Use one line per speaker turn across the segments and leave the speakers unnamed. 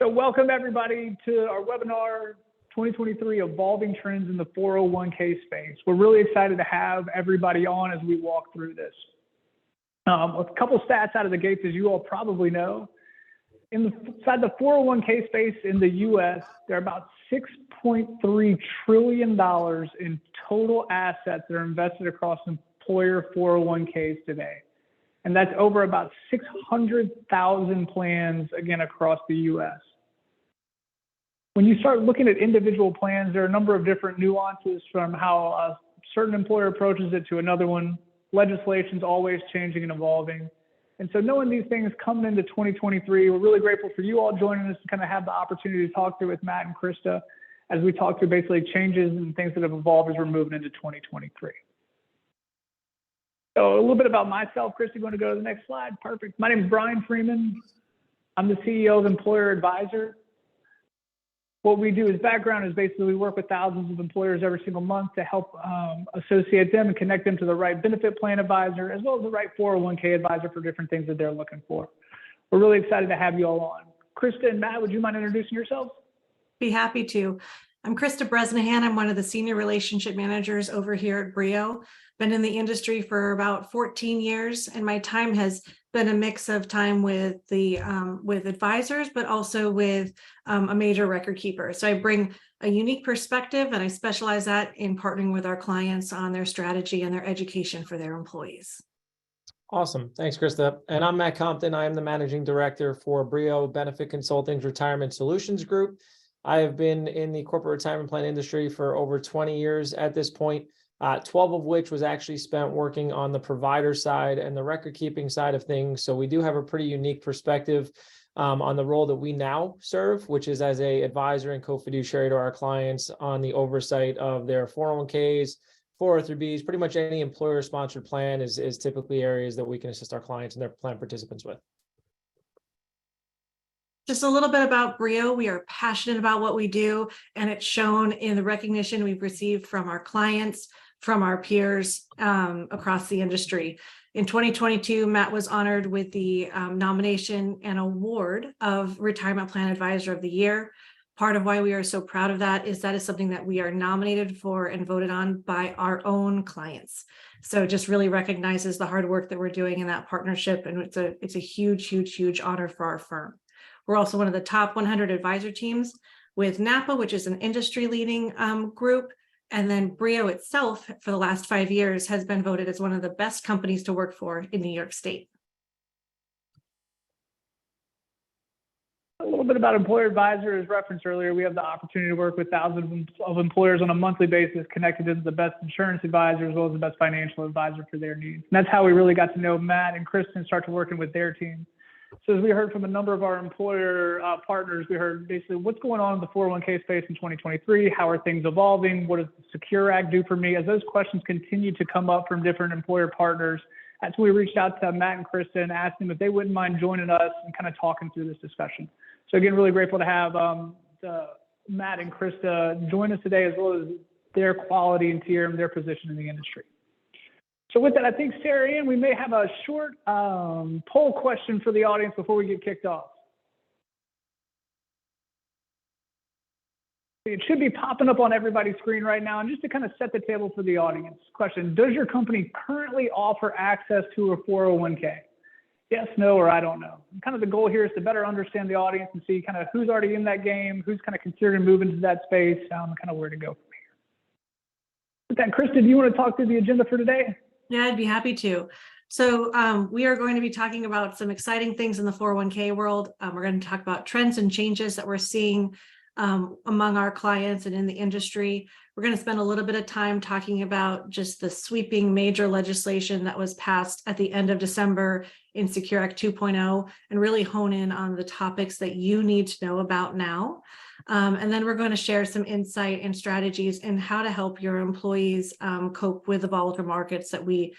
So welcome everybody to our webinar 2023 Evolving Trends in the 401k Space. We're really excited to have everybody on as we walk through this. A couple stats out of the gates, as you all probably know. Inside the 401k space in the US, there are about $6.3 trillion in total assets that are invested across employer 401ks today. And that's over about 600,000 plans, again, across the US. When you start looking at individual plans, there are a number of different nuances from how a certain employer approaches it to another one. Legislation's always changing and evolving. And so knowing these things coming into 2023, we're really grateful for you all joining us to kind of have the opportunity to talk through with Matt and Krista as we talk through basically changes and things that have evolved as we're moving into 2023. So a little bit about myself. Krista, you want to go to the next slide? Perfect. My name is Brian Freeman. I'm the CEO of Employer Advisor. What we do as background is basically we work with thousands of employers every single month to help associate them and connect them to the right benefit plan advisor, as well as the right 401k advisor for different things that they're looking for. We're really excited to have you all on. Krista and Matt, would you mind introducing yourselves?
Be happy to. I'm Krista Bresnahan. I'm one of the senior relationship managers over here at Brio. Been in the industry for about 14 years, and my time has been a mix of time with the with advisors, but also with a major record keeper. So I bring a unique perspective, and I specialize that in partnering with our clients on their strategy and their education for their employees.
Awesome. Thanks, Krista. And I'm Matt Compton. I am the managing director for Brio Benefit Consulting's Retirement Solutions Group. I have been in the corporate retirement plan industry for over 20 years at this point, 12 of which was actually spent working on the provider side and the record keeping side of things. So we do have a pretty unique perspective on the role that we now serve, which is as an advisor and co-fiduciary to our clients on the oversight of their 401ks, 403bs, pretty much any employer-sponsored plan is typically areas that we can assist our clients and their plan participants with.
Just a little bit about Brio. We are passionate about what we do, and it's shown in the recognition we've received from our clients, from our peers across the industry. In 2022, Matt was honored with the nomination and award of Retirement Plan Advisor of the Year. Part of why we are so proud of that is something that we are nominated for and voted on by our own clients. So it just really recognizes the hard work that we're doing in that partnership, and it's a huge, huge, huge honor for our firm. We're also one of the top 100 advisor teams with NAPA, which is an industry leading group. And then Brio itself, for the last 5 years, has been voted as one of the best companies to work for in New York State.
A little bit about Employer Advisor, as referenced earlier, we have the opportunity to work with thousands of employers on a monthly basis, connected to the best insurance advisor as well as the best financial advisor for their needs. And that's how we really got to know Matt and Kristen, start to working with their team. So as we heard from a number of our employer partners, we heard basically what's going on in the 401k space in 2023, how are things evolving, what does the Secure Act do for me? As those questions continue to come up from different employer partners, that's when we reached out to Matt and Krista and asked them if they wouldn't mind joining us and kind of talking through this discussion. So again, really grateful to have Matt and Krista join us today, as well as their quality and tier and their position in the industry. So with that, I think, Sarah Ann, we may have a short poll question for the audience before we get kicked off. It should be popping up on everybody's screen right now. And just to kind of set the table for the audience, question, does your company currently offer access to a 401k? Yes, no, or I don't know. And kind of the goal here is to better understand the audience and see kind of who's already in that game, who's kind of considering moving to that space, kind of where to go from here. With that, Krista, do you want to talk through the agenda for today?
Yeah, I'd be happy to. So we are going to be talking about some exciting things in the 401k world. We're going to talk about trends and changes that we're seeing among our clients and in the industry. We're going to spend a little bit of time talking about just the sweeping major legislation that was passed at the end of December in Secure Act 2.0 and really hone in on the topics that you need to know about now. And then we're going to share some insight and strategies in how to help your employees cope with the volatile markets that we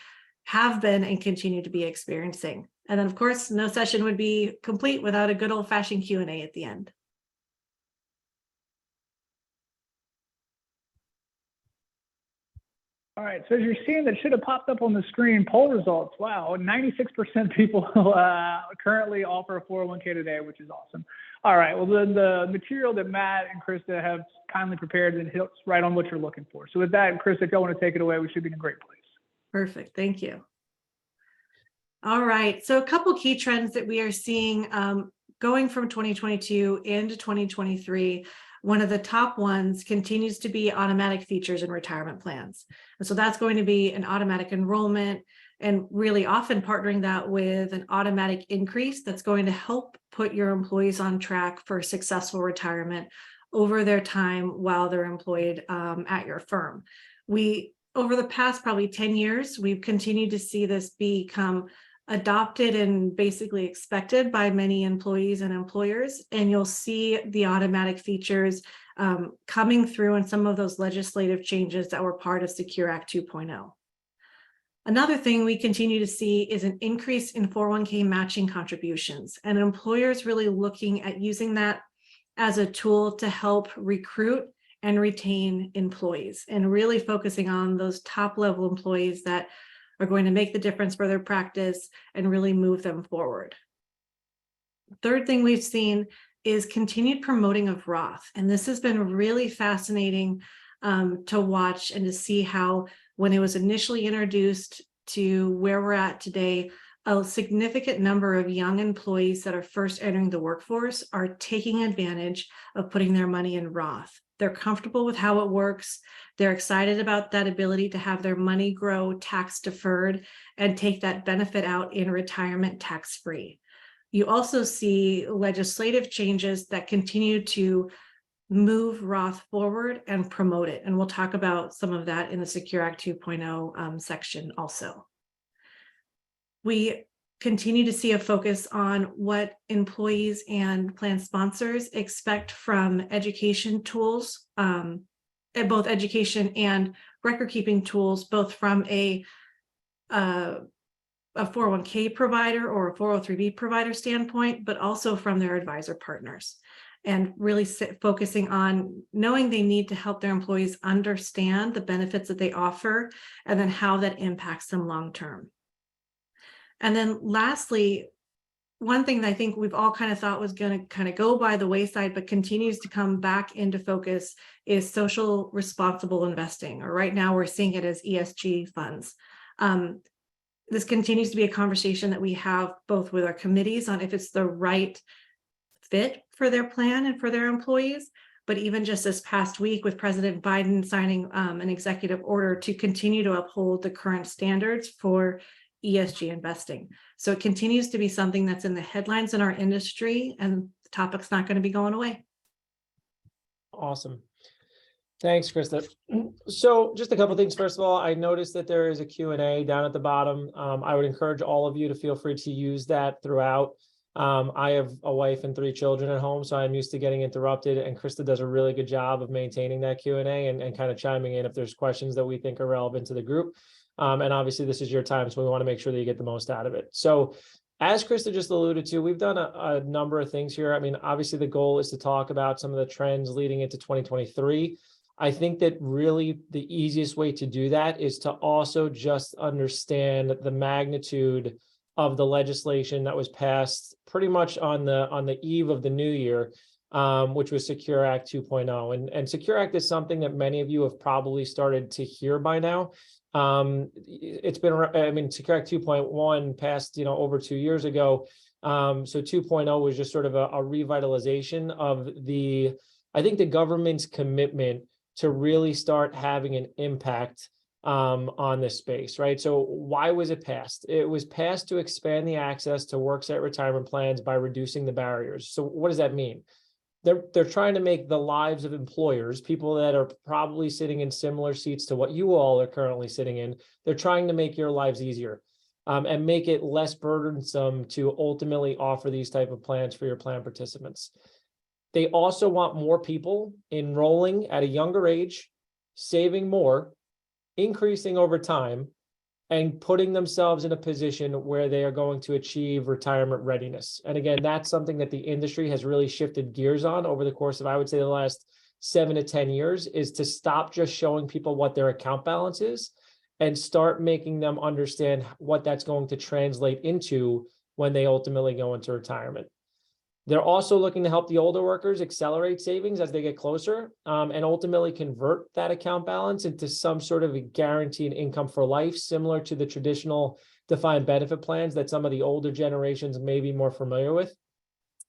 have been and continue to be experiencing. And then, of course, no session would be complete without a good old-fashioned Q&A at the end.
All right, so as you're seeing, that should have popped up on the screen, poll results. Wow, 96% people currently offer a 401k today, which is awesome. All right. Well, then the material that Matt and Krista have kindly prepared and hits right on what you're looking for. So with that, Krista, if y'all want to take it away, we should be in a great place.
Perfect. Thank you. All right. So a couple key trends that we are seeing going from 2022 into 2023. One of the top ones continues to be automatic features in retirement plans. And so that's going to be an automatic enrollment, and really often partnering that with an automatic increase that's going to help put your employees on track for successful retirement over their time while they're employed at your firm. Over the past probably 10 years, we've continued to see this become adopted and basically expected by many employees and employers. And you'll see the automatic features coming through in some of those legislative changes that were part of Secure Act 2.0. Another thing we continue to see is an increase in 401k matching contributions, and employers really looking at using that as a tool to help recruit and retain employees, and really focusing on those top level employees that are going to make the difference for their practice and really move them forward. Third thing we've seen is continued promoting of Roth. And this has been really fascinating to watch and to see how, when it was initially introduced to where we're at today, a significant number of young employees that are first entering the workforce are taking advantage of putting their money in Roth. They're comfortable with how it works. They're excited about that ability to have their money grow tax deferred and take that benefit out in retirement tax free. You also see legislative changes that continue to move Roth forward and promote it. And we'll talk about some of that in the Secure Act 2.0 section also. We continue to see a focus on what employees and plan sponsors expect from education tools, both education and record keeping tools, both from a 401k provider or a 403b provider standpoint, but also from their advisor partners, and really focusing on knowing they need to help their employees understand the benefits that they offer and then how that impacts them long term. And then lastly, one thing that I think we've all kind of thought was going to kind of go by the wayside, but continues to come back into focus, is social responsible investing, or right now we're seeing it as ESG funds. This continues to be a conversation that we have both with our committees on if it's the right fit for their plan and for their employees, but even just this past week with President Biden signing an executive order to continue to uphold the current standards for ESG investing. So it continues to be something that's in the headlines in our industry, and the topic's not going to be going away.
Awesome. Thanks, Krista. So just a couple of things. First of all, I noticed that there is a Q&A down at the bottom. I would encourage all of you to feel free to use that throughout. I have a wife and 3 children at home, so I'm used to getting interrupted, and Krista does a really good job of maintaining that Q&A and kind of chiming in if there's questions that we think are relevant to the group. And obviously this is your time, so we want to make sure that you get the most out of it. So as Krista just alluded to, we've done a number of things here. I mean, obviously the goal is to talk about some of the trends leading into 2023. I think that really the easiest way to do that is to also just understand the magnitude of the legislation that was passed pretty much on the eve of the new year, which was Secure Act 2.0. And Secure Act is something that many of you have probably started to hear by now. It's been, I mean, Secure Act 2.1 passed, over 2 years ago. So 2.0 was just sort of a revitalization of I think the government's commitment to really start having an impact on this space, right? So why was it passed? It was passed to expand the access to worksite retirement plans by reducing the barriers. So what does that mean? They're trying to make the lives of employers, people that are probably sitting in similar seats to what you all are currently sitting in, they're trying to make your lives easier and make it less burdensome to ultimately offer these type of plans for your plan participants. They also want more people enrolling at a younger age, saving more, increasing over time, and putting themselves in a position where they are going to achieve retirement readiness. And again, that's something that the industry has really shifted gears on over the course of, I would say, the last 7 to 10 years, is to stop just showing people what their account balance is and start making them understand what that's going to translate into when they ultimately go into retirement. They're also looking to help the older workers accelerate savings as they get closer, and ultimately convert that account balance into some sort of a guaranteed income for life, similar to the traditional defined benefit plans that some of the older generations may be more familiar with.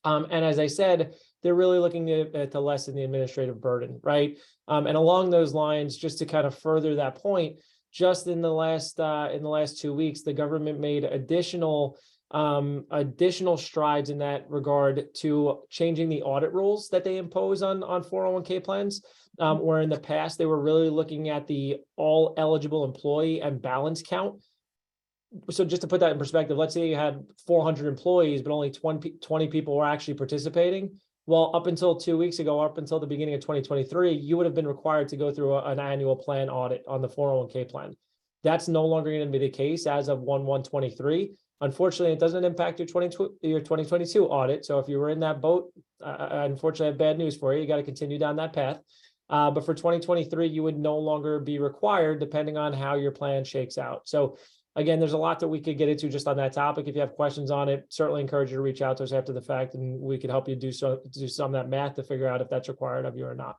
And as I said, they're really looking to lessen the administrative burden, right? And along those lines, just to kind of further that point, just in the last 2 weeks, the government made additional strides in that regard to changing the audit rules that they impose on 401k plans, where in the past they were really looking at the all eligible employee and balance count. So just to put that in perspective, let's say you had 400 employees, but only 20 people were actually participating. Well, up until 2 weeks ago, up until the beginning of 2023, you would have been required to go through an annual plan audit on the 401k plan. That's no longer going to be the case as of 1/1/23. Unfortunately, it doesn't impact your 2022 audit. So if you were in that boat, unfortunately, I have bad news for you. You got to continue down that path. But for 2023, you would no longer be required, depending on how your plan shakes out. So again, there's a lot that we could get into just on that topic. If you have questions on it, certainly encourage you to reach out to us after the fact, and we could help you do some of that math to figure out if that's required of you or not.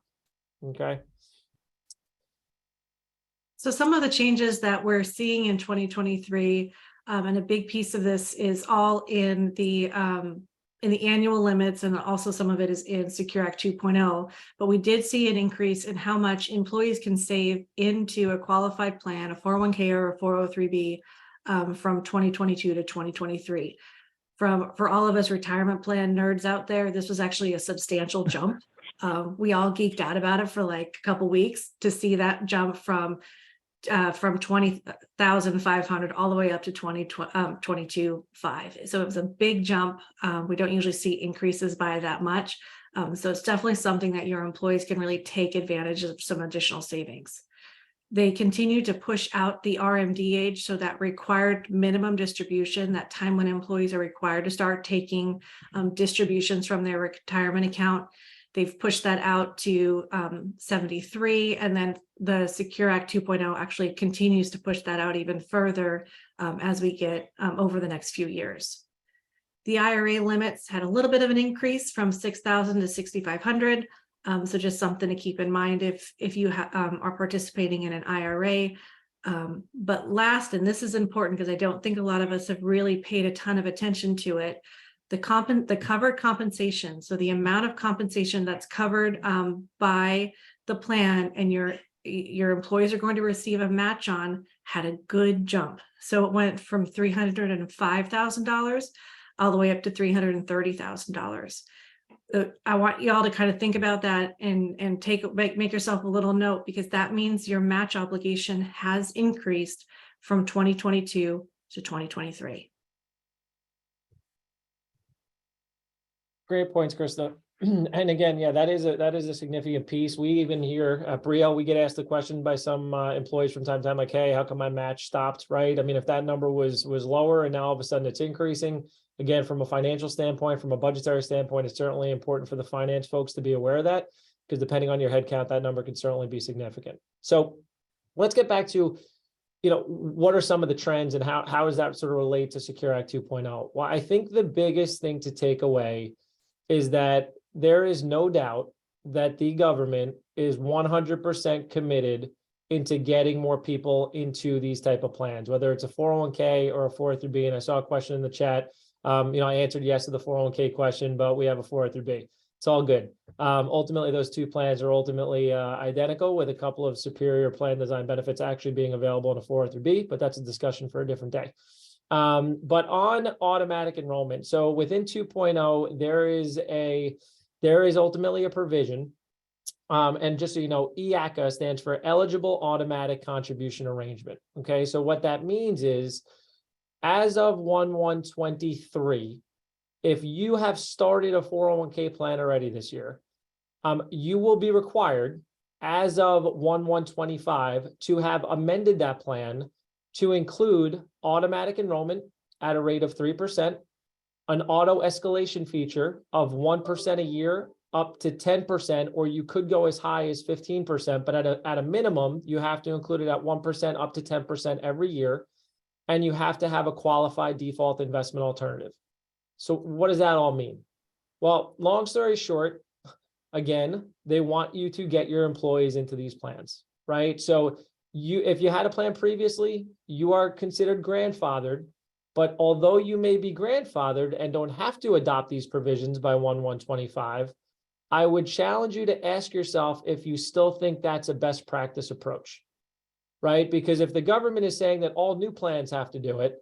Okay.
So some of the changes that we're seeing in 2023, and a big piece of this is all in the annual limits, and also some of it is in Secure Act 2.0. But we did see an increase in how much employees can save into a qualified plan, a 401k or a 403b, from 2022 to 2023. For all of us retirement plan nerds out there, this was actually a substantial jump. We all geeked out about it for like a couple weeks to see that jump from 20,500 all the way up to 22,500. So it was a big jump. We don't usually see increases by that much. So it's definitely something that your employees can really take advantage of, some additional savings. They continue to push out the RMD age, so that required minimum distribution, that time when employees are required to start taking distributions from their retirement account. They've pushed that out to 73, and then the Secure Act 2.0 actually continues to push that out even further as we get over the next few years. The IRA limits had a little bit of an increase from 6,000 to 6,500. So just something to keep in mind if you are participating in an IRA. But last, and this is important because I don't think a lot of us have really paid a ton of attention to it, the covered compensation. So the amount of compensation that's covered by the plan and your employees are going to receive a match on had a good jump. So it went from $305,000 all the way up to $330,000. I want you all to kind of think about that and make yourself a little note, because that means your match obligation has increased from 2022 to 2023.
Great points, Krista. And again, yeah, that is a significant piece. We even here at Brio, we get asked the question by some employees from time to time, like, hey, how come my match stopped, right? I mean, if that number was lower and now all of a sudden it's increasing, again, from a financial standpoint, from a budgetary standpoint, it's certainly important for the finance folks to be aware of that, because depending on your headcount, that number can certainly be significant. So let's get back to, what are some of the trends and how does that sort of relate to Secure Act 2.0? Well, I think the biggest thing to take away is that there is no doubt that the government is 100% committed into getting more people into these type of plans, whether it's a 401k or a 403b. And I saw a question in the chat. I answered yes to the 401k question, but we have a 403b. It's all good. Ultimately, those two plans are ultimately identical, with a couple of superior plan design benefits actually being available in a 403b, but that's a discussion for a different day. But on automatic enrollment, so within 2.0, there is ultimately a provision. And just so you know, EACA stands for Eligible Automatic Contribution Arrangement. Okay, so what that means is, as of 1/1/23, if you have started a 401k plan already this year, you will be required, as of 1/1/25, to have amended that plan to include automatic enrollment at a rate of 3%, an auto escalation feature of 1% a year up to 10%, or you could go as high as 15%, but at a minimum, you have to include it at 1% up to 10% every year, and you have to have a qualified default investment alternative. So what does that all mean? Well, long story short, again, they want you to get your employees into these plans, right? So if you had a plan previously, you are considered grandfathered, but although you may be grandfathered and don't have to adopt these provisions by 1/1/25, I would challenge you to ask yourself if you still think that's a best practice approach, right? Because if the government is saying that all new plans have to do it,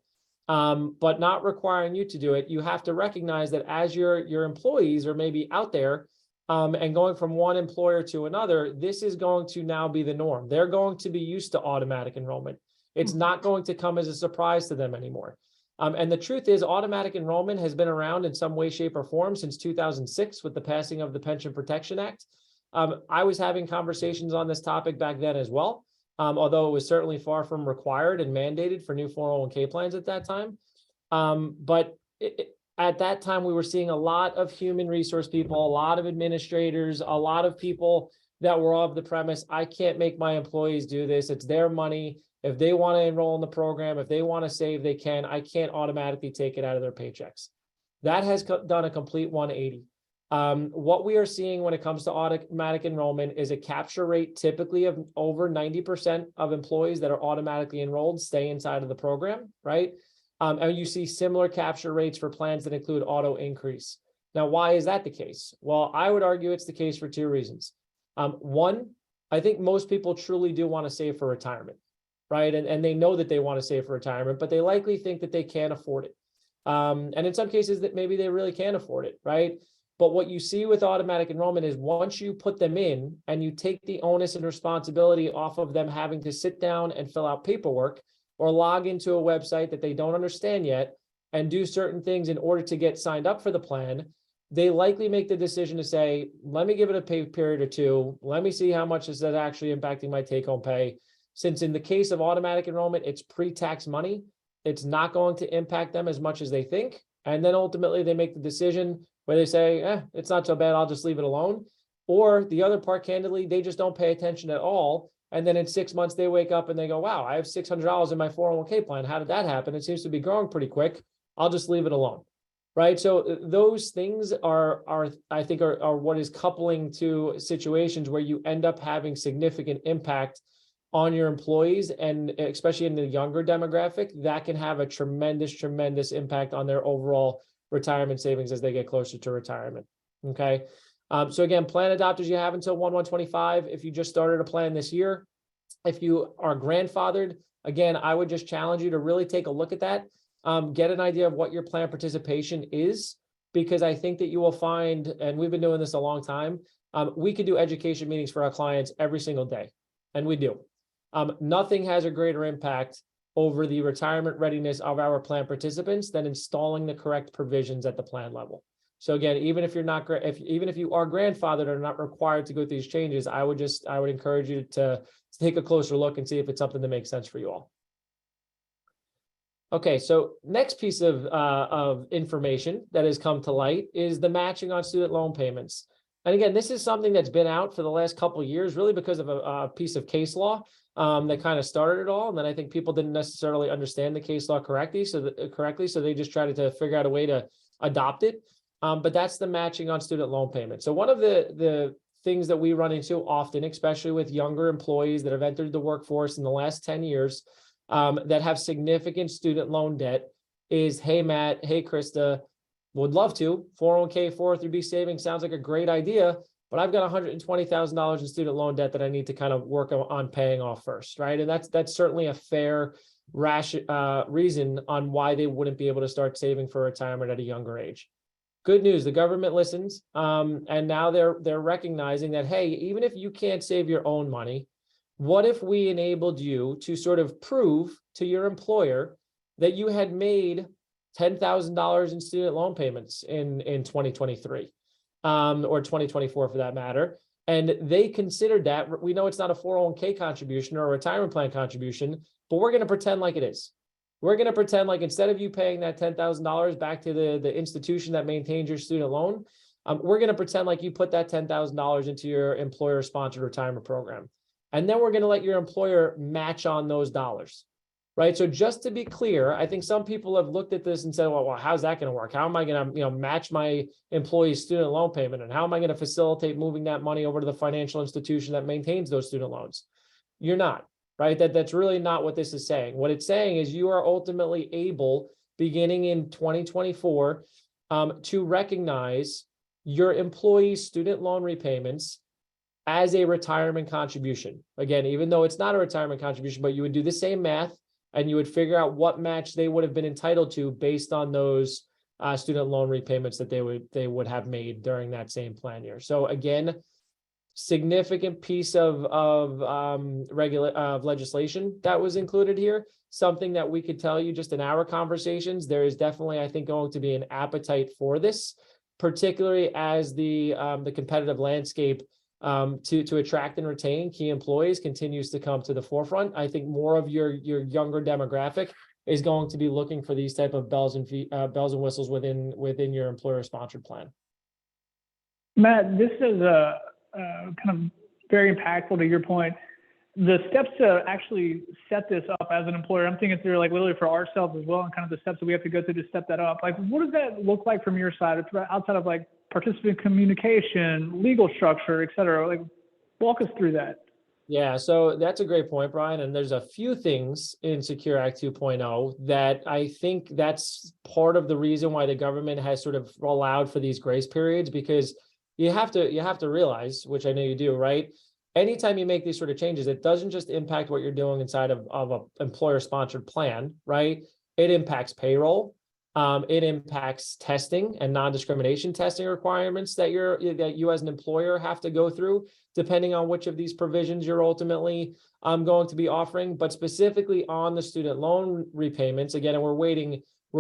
but not requiring you to do it, you have to recognize that as your employees are maybe out there and going from one employer to another, this is going to now be the norm. They're going to be used to automatic enrollment. It's not going to come as a surprise to them anymore. And the truth is, automatic enrollment has been around in some way, shape, or form since 2006 with the passing of the Pension Protection Act. I was having conversations on this topic back then as well, although it was certainly far from required and mandated for new 401k plans at that time. But at that time, we were seeing a lot of human resource people, a lot of administrators, a lot of people that were of the premise, I can't make my employees do this. It's their money. If they want to enroll in the program, if they want to save, they can. I can't automatically take it out of their paychecks. That has done a complete 180. What we are seeing when it comes to automatic enrollment is a capture rate typically of over 90% of employees that are automatically enrolled stay inside of the program, right? And you see similar capture rates for plans that include auto increase. Now, why is that the case? Well, I would argue it's the case for two reasons. One, I think most people truly do want to save for retirement, right? And they know that they want to save for retirement, but they likely think that they can't afford it. And in some cases that maybe they really can't afford it, right? But what you see with automatic enrollment is once you put them in and you take the onus and responsibility off of them having to sit down and fill out paperwork or log into a website that they don't understand yet and do certain things in order to get signed up for the plan, they likely make the decision to say, let me give it a pay period or two. Let me see how much is that actually impacting my take-home pay. Since in the case of automatic enrollment, it's pre-tax money, it's not going to impact them as much as they think. And then ultimately they make the decision where they say, it's not so bad, I'll just leave it alone. Or the other part, candidly, they just don't pay attention at all. And then in 6 months, they wake up and they go, wow, I have $600 in my 401k plan. How did that happen? It seems to be growing pretty quick. I'll just leave it alone. Right. So those things are I think are what is coupling to situations where you end up having significant impact on your employees, and especially in the younger demographic, that can have a tremendous impact on their overall retirement savings as they get closer to retirement. Okay. So again, plan adopters, you have until 1/1/25. If you just started a plan this year, if you are grandfathered, again, I would just challenge you to really take a look at that. Get an idea of what your plan participation is, because I think that you will find, and we've been doing this a long time, we could do education meetings for our clients every single day, and we do. Nothing has a greater impact over the retirement readiness of our plan participants than installing the correct provisions at the plan level. So again, even if you're not, even if you are grandfathered or not required to go through these changes, I would encourage you to take a closer look and see if it's something that makes sense for you all. Okay, so next piece of information that has come to light is the matching on student loan payments. And again, this is something that's been out for the last couple of years, really because of a piece of case law that kind of started it all. And then I think people didn't necessarily understand the case law correctly, so they just tried to figure out a way to adopt it. But that's the matching on student loan payments. So one of the things that we run into often, especially with younger employees that have entered the workforce in the last 10 years, that have significant student loan debt is, hey, Matt, hey, Krista, would love to. 401k, 403b savings sounds like a great idea, but I've got $120,000 in student loan debt that I need to kind of work on paying off first, right? And that's certainly a fair reason on why they wouldn't be able to start saving for retirement at a younger age. Good news, the government listens, and now they're recognizing that, hey, even if you can't save your own money, what if we enabled you to sort of prove to your employer that you had made $10,000 in student loan payments in 2023 or 2024 for that matter, and they considered that. We know it's not a 401k contribution or a retirement plan contribution, but we're going to pretend like it is. We're going to pretend like instead of you paying that $10,000 back to the institution that maintains your student loan, we're going to pretend like you put that $10,000 into your employer-sponsored retirement program. And then we're going to let your employer match on those dollars. right? So just to be clear, I think some people have looked at this and said, well, how's that going to work? How am I going to, match my employee's student loan payment? And how am I going to facilitate moving that money over to the financial institution that maintains those student loans? You're not, right? That's really not what this is saying. What it's saying is you are ultimately able, beginning in 2024, to recognize your employees' student loan repayments as a retirement contribution. Again, even though it's not a retirement contribution, but you would do the same math and you would figure out what match they would have been entitled to based on those student loan repayments that they would have made during that same plan year. So again, significant piece of legislation that was included here. Something that we could tell you just in our conversations. There is definitely, I think, going to be an appetite for this, particularly as the competitive landscape to attract and retain key employees continues to come to the forefront. I think more of your younger demographic is going to be looking for these type of bells and whistles within your employer sponsored plan.
Matt, this is kind of very impactful to your point. The steps to actually set this up as an employer, I'm thinking through like literally for ourselves as well, and kind of the steps that we have to go through to set that up. Like, what does that look like from your side? It's outside of like participant communication, legal structure, et cetera. Like, walk us through that.
Yeah, so that's a great point, Brian. And there's a few things in Secure Act 2.0 that I think that's part of the reason why the government has sort of allowed for these grace periods, because you have to realize, which I know you do, right? Anytime you make these sort of changes, it doesn't just impact what you're doing inside of an employer-sponsored plan, right? It impacts payroll. It impacts testing and non-discrimination testing requirements that you as an employer have to go through, depending on which of these provisions you're ultimately going to be offering. But specifically on the student loan repayments, again, and we're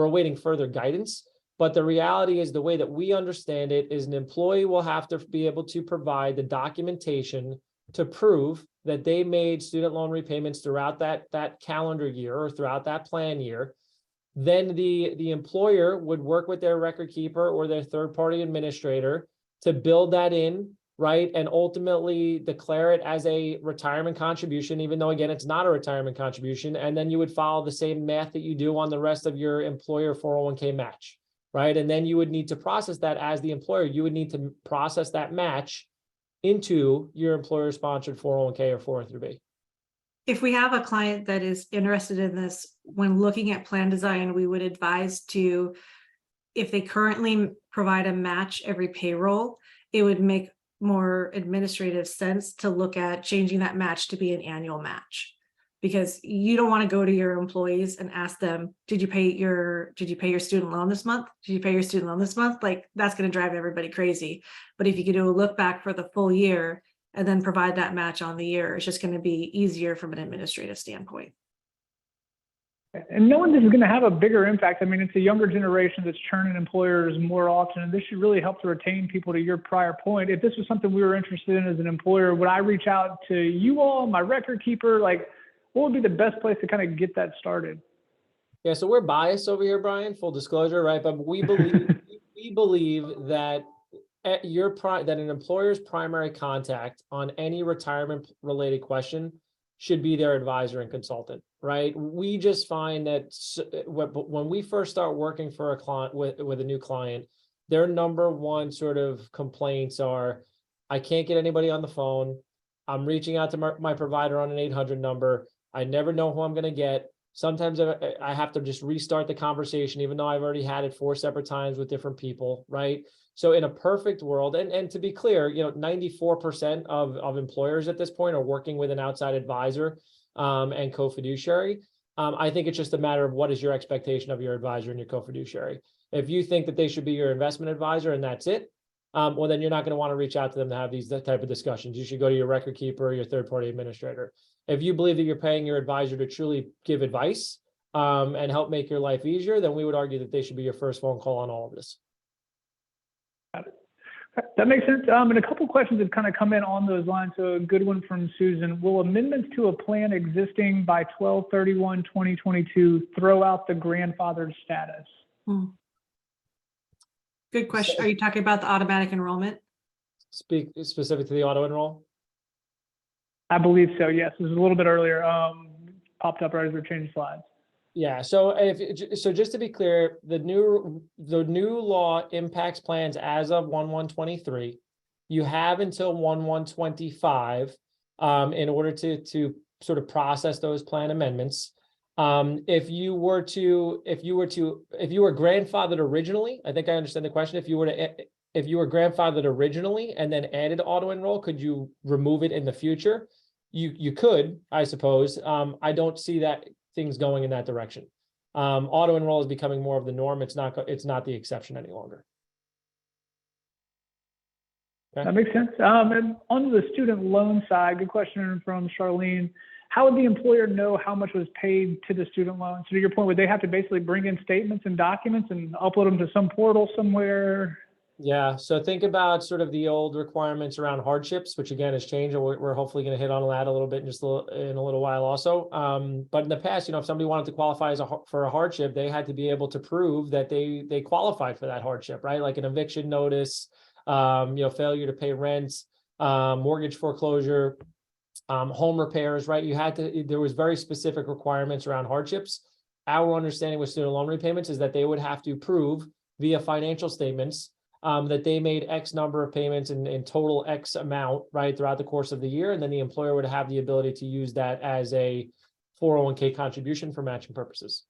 awaiting further guidance. But the reality is, the way that we understand it is an employee will have to be able to provide the documentation to prove that they made student loan repayments throughout that calendar year or throughout that plan year. Then the employer would work with their record keeper or their third-party administrator to build that in, right? And ultimately declare it as a retirement contribution, even though, again, it's not a retirement contribution. And then you would follow the same math that you do on the rest of your employer 401k match, right? And then you would need to process that as the employer. You would need to process that match into your employer-sponsored 401k or 403b.
If we have a client that is interested in this, when looking at plan design, we would advise to, if they currently provide a match every payroll, it would make more administrative sense to look at changing that match to be an annual match. Because you don't want to go to your employees and ask them, did you pay your student loan this month? Did you pay your student loan this month? Like, that's going to drive everybody crazy. But if you could do a look back for the full year and then provide that match on the year, it's just going to be easier from an administrative standpoint.
And knowing this is going to have a bigger impact. I mean, it's a younger generation that's churning employers more often, and this should really help to retain people. To your prior point, if this was something we were interested in as an employer, would I reach out to you all, my record keeper? Like, what would be the best place to kind of get that started?
Yeah, so we're biased over here, Brian, full disclosure, right? But we believe that that an employer's primary contact on any retirement related question should be their advisor and consultant, right? We just find that when we first start working for a client with a new client, their number one sort of complaints are, I can't get anybody on the phone. I'm reaching out to my provider on an 800 number. I never know who I'm going to get. Sometimes I have to just restart the conversation, even though I've already had it 4 separate times with different people, right? So in a perfect world, and to be clear, 94% of employers at this point are working with an outside advisor and co-fiduciary. I think it's just a matter of what is your expectation of your advisor and your co-fiduciary. If you think that they should be your investment advisor and that's it, well, then you're not going to want to reach out to them to have these type of discussions. You should go to your record keeper or your third-party administrator. If you believe that you're paying your advisor to truly give advice and help make your life easier, then we would argue that they should be your first phone call on all of this.
Got it. That makes sense. And a couple questions have kind of come in on those lines. So a good one from Susan. Will amendments to a plan existing by 12/31/2022 throw out the grandfathered status?
Good question. Are you talking about the automatic enrollment?
Speak specific to the auto enroll?
I believe so, yes. This is a little bit earlier. popped up right as we're changing slides.
Yeah, so just to be clear, the new law impacts plans as of 1/1/23. You have until 1/1/25 in order to sort of process those plan amendments. If you were grandfathered originally, I think I understand the question. If you were grandfathered originally and then added auto enroll, could you remove it in the future? You could, I suppose. I don't see that things going in that direction. Auto enroll is becoming more of the norm. It's not the exception any longer. Okay.
That makes sense. And on the student loan side, good question from Charlene. How would the employer know how much was paid to the student loan? So to your point, would they have to basically bring in statements and documents and upload them to some portal somewhere?
Yeah, so think about sort of the old requirements around hardships, which again has changed, and we're hopefully going to hit on that a little bit in a little while also. But in the past, if somebody wanted to qualify for a hardship, they had to be able to prove that they qualified for that hardship, right? Like an eviction notice, failure to pay rent, mortgage foreclosure, home repairs, right? There was very specific requirements around hardships. Our understanding with student loan repayments is that they would have to prove via financial statements that they made X number of payments in total X amount, right, throughout the course of the year. And then the employer would have the ability to use that as a 401k contribution for matching purposes.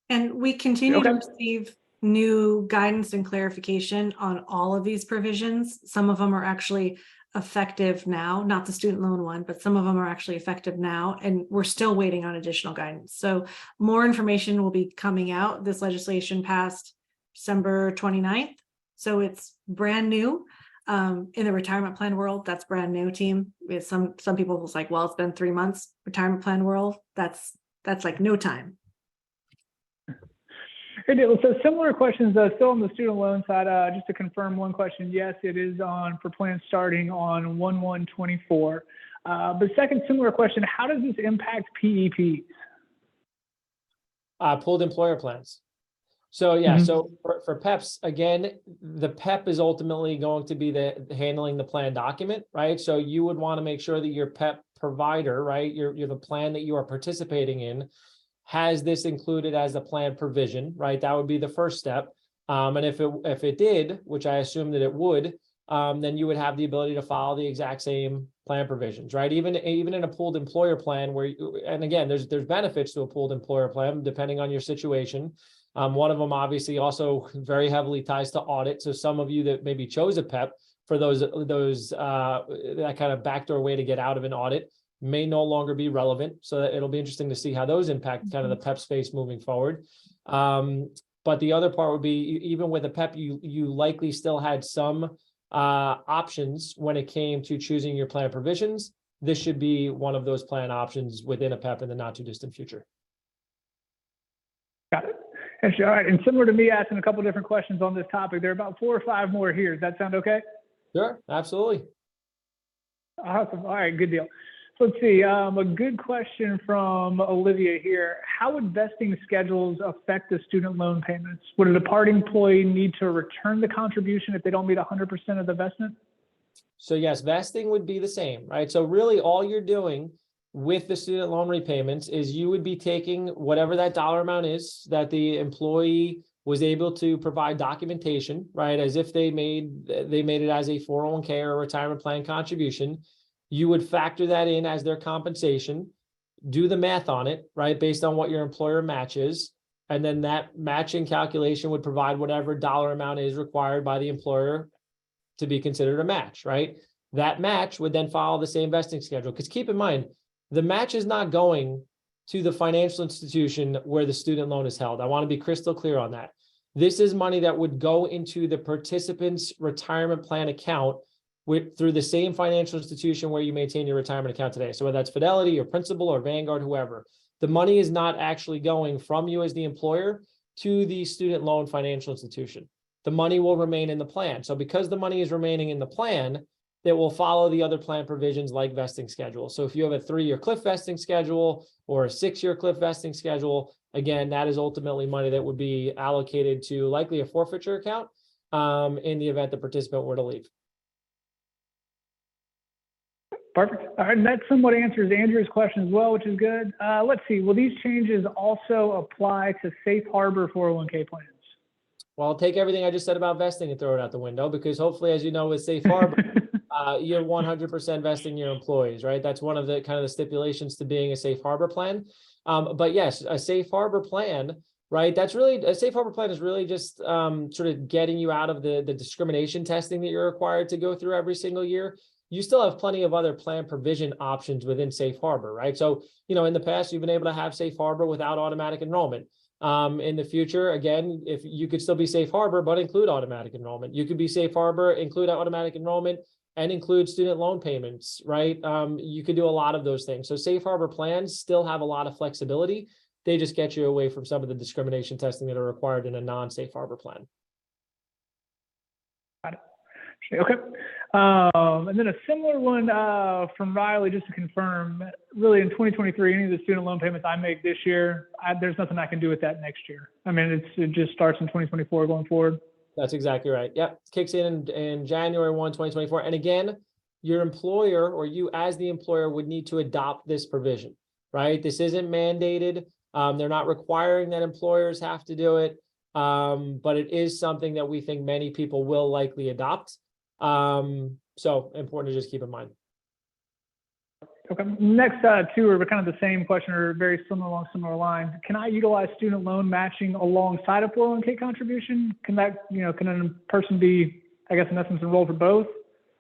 And we continue to receive new guidance and clarification on all of these provisions. Some of them are actually effective now, not the student loan one, but some of them are actually effective now, and we're still waiting on additional guidance. So more information will be coming out. This legislation passed December 29th. So it's brand new. In the retirement plan world, that's brand new, team. Some people was like, well, it's been 3 months. Retirement plan world, that's like no time.
So similar questions, still on the student loan side, just to confirm one question. Yes, it is on for plans starting on 1/1/24. But second, similar question, how does this impact PEPs?
Pooled employer plans. So yeah, so for PEPs, again, the PEP is ultimately going to be handling the plan document, right? So you would want to make sure that your PEP provider, right, you're the plan that you are participating in, has this included as a plan provision, right? That would be the first step. And if it did, which I assume that it would, then you would have the ability to follow the exact same plan provisions, right? Even in a pooled employer plan and again, there's benefits to a pooled employer plan depending on your situation. One of them obviously also very heavily ties to audit. So some of you that maybe chose a PEP for that kind of backdoor way to get out of an audit may no longer be relevant. So it'll be interesting to see how those impact kind of the PEP space moving forward. But the other part would be, even with a PEP, you likely still had some options when it came to choosing your plan provisions. This should be one of those plan options within a PEP in the not too distant future.
Got it. All right. And similar to me asking a couple different questions on this topic, there are about 4 or 5 more here. Does that sound okay?
Sure, absolutely.
Awesome. All right, good deal. So let's see. A good question from Olivia here. How would vesting schedules affect the student loan payments? Would a departing employee need to return the contribution if they don't meet 100% of the vestment?
So yes, vesting would be the same, right? So really all you're doing with the student loan repayments is you would be taking whatever that dollar amount is that the employee was able to provide documentation, right? As if they made it as a 401k or a retirement plan contribution. You would factor that in as their compensation, do the math on it, right? Based on what your employer matches. And then that matching calculation would provide whatever dollar amount is required by the employer to be considered a match, right? That match would then follow the same vesting schedule. Because keep in mind, the match is not going to the financial institution where the student loan is held. I want to be crystal clear on that. This is money that would go into the participant's retirement plan account through the same financial institution where you maintain your retirement account today. So whether that's Fidelity or Principal or Vanguard, whoever, the money is not actually going from you as the employer to the student loan financial institution. The money will remain in the plan. So because the money is remaining in the plan, it will follow the other plan provisions like vesting schedule. So if you have a 3-year cliff vesting schedule or a 6-year cliff vesting schedule, again, that is ultimately money that would be allocated to likely a forfeiture account in the event the participant were to leave.
Perfect. All right, and that somewhat answers Andrew's question as well, which is good. Let's see. Will these changes also apply to safe harbor 401k plans?
Well, I'll take everything I just said about vesting and throw it out the window, because hopefully, as you know, with safe harbor, you're 100% vesting your employees, right? That's one of the kind of the stipulations to being a safe harbor plan. But yes, a safe harbor plan, right? That's really, a safe harbor plan is really just sort of getting you out of the discrimination testing that you're required to go through every single year. You still have plenty of other plan provision options within safe harbor, right? So, in the past, you've been able to have safe harbor without automatic enrollment. In the future, again, if you could still be safe harbor, but include automatic enrollment, you could be safe harbor, include automatic enrollment, and include student loan payments, right? You could do a lot of those things. So safe harbor plans still have a lot of flexibility. They just get you away from some of the discrimination testing that are required in a non-safe harbor plan.
Got it. Okay. And then a similar one from Riley, just to confirm, really in 2023, any of the student loan payments I make this year, there's nothing I can do with that next year. I mean, it just starts in 2024 going forward.
That's exactly right. Yep. Kicks in January 1, 2024. And again, your employer or you as the employer would need to adopt this provision, right? This isn't mandated. They're not requiring that employers have to do it. But it is something that we think many people will likely adopt. So important to just keep in mind.
Okay. Next two are kind of the same question or very similar along similar lines. Can I utilize student loan matching alongside a 401k contribution? Can a person be, I guess, in essence, enrolled for both?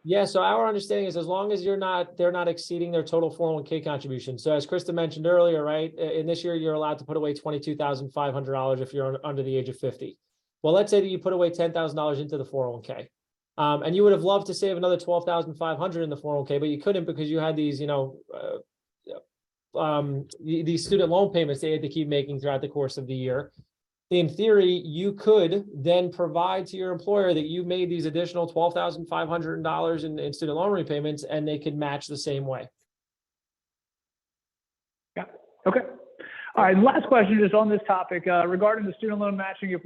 Yeah, so our understanding is as long as they're not exceeding their total 401k contribution. So as Krista mentioned earlier, right, in this year, you're allowed to put away $22,500 if you're under the age of 50. Well, let's say that you put away $10,000 into the 401k. And you would have loved to save another $12,500 in the 401k, but you couldn't because you had these, these student loan payments they had to keep making throughout the course of the year. In theory, you could then provide to your employer that you made these additional $12,500 in student loan repayments, and they could match the same way.
Yeah. Okay. All right. And last question just on this topic regarding the student loan matching. If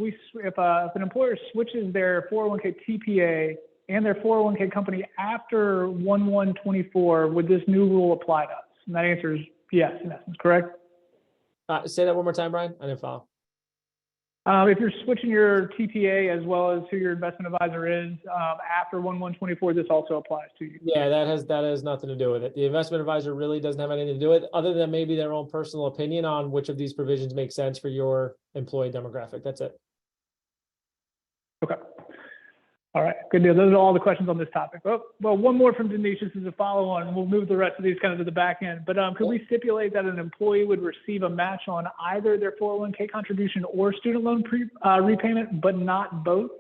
an employer switches their 401k TPA and their 401k company after 1/1/24, would this new rule apply to us? And that answer is yes, in essence, correct?
Say that one more time, Brian. I didn't follow.
If you're switching your TPA as well as who your investment advisor is after 1/1/24, this also applies to you.
Yeah, that has nothing to do with it. The investment advisor really doesn't have anything to do with it, other than maybe their own personal opinion on which of these provisions make sense for your employee demographic. That's it.
Okay. All right. Good deal. Those are all the questions on this topic. Well, one more from Denise. This is a follow-on, and we'll move the rest of these kind of to the back end. But could we stipulate that an employee would receive a match on either their 401k contribution or student loan repayment, but not both?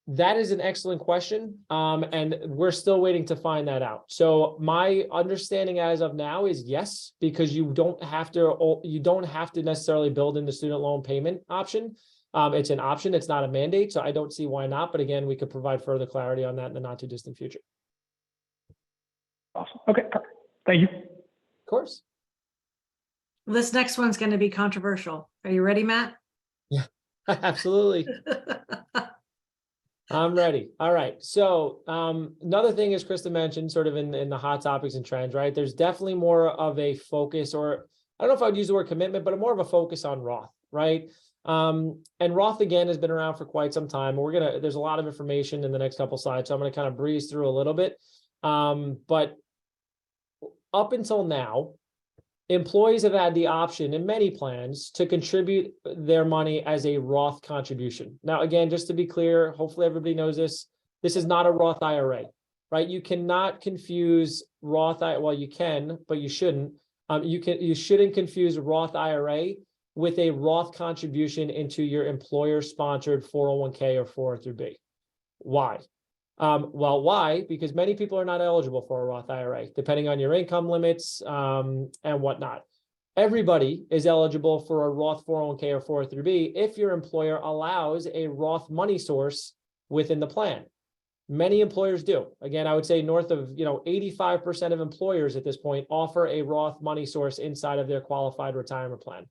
That is an excellent question, and we're still waiting to find that out. So my understanding as of now is yes, because you don't have to necessarily build in the student loan payment option. It's an option. It's not a mandate. So I don't see why not. But again, we could provide further clarity on that in the not too distant future.
Awesome. Okay. Perfect. Thank you.
Of course.
This next one's going to be controversial. Are you ready, Matt?
Yeah, absolutely. I'm ready. All right. So another thing, as Krista mentioned, sort of in the hot topics and trends, right? There's definitely more of a focus, or I don't know if I'd use the word commitment, but more of a focus on Roth, right? And Roth, again, has been around for quite some time. There's a lot of information in the next couple slides, so I'm going to kind of breeze through a little bit. But up until now, employees have had the option in many plans to contribute their money as a Roth contribution. Now, again, just to be clear, hopefully everybody knows this. This is not a Roth IRA, right? You cannot confuse Roth, well, you can, but you shouldn't. You shouldn't confuse Roth IRA with a Roth contribution into your employer-sponsored 401k or 403b. Why? Well, why? Because many people are not eligible for a Roth IRA, depending on your income limits and whatnot. Everybody is eligible for a Roth 401k or 403b if your employer allows a Roth money source within the plan. Many employers do. Again, I would say north of 85% of employers at this point offer a Roth money source inside of their qualified retirement plan.